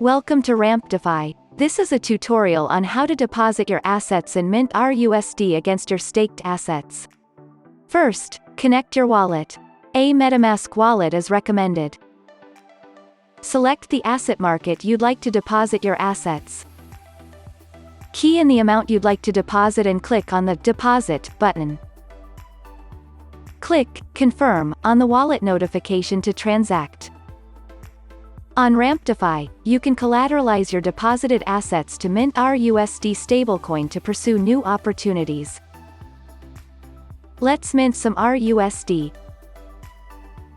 Welcome to DEFI. This is a tutorial on how to deposit your assets and mint rUSD against your staked assets. First, connect your wallet. A MetaMask wallet is recommended. Select the asset market you'd like to deposit your assets. Key in the amount you'd like to deposit and click on the Deposit button. Click Confirm on the wallet notification to transact. On DEFI, you can collateralize your deposited assets to mint rUSD stablecoin to pursue new opportunities. Let's mint some rUSD.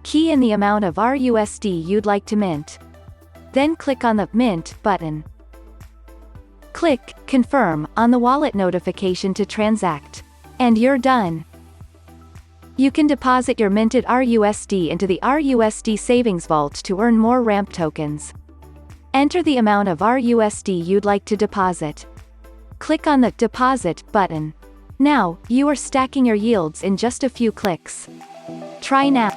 Key in the amount of rUSD you'd like to mint. Then click on the Mint button. Click Confirm on the wallet notification to transact. And you're done. You can deposit your minted rUSD into the rUSD savings vault to earn more ramp tokens. Enter the amount of rUSD you'd like to deposit. Click on the Deposit button. Now, you are stacking your yields in just a few clicks. Try now.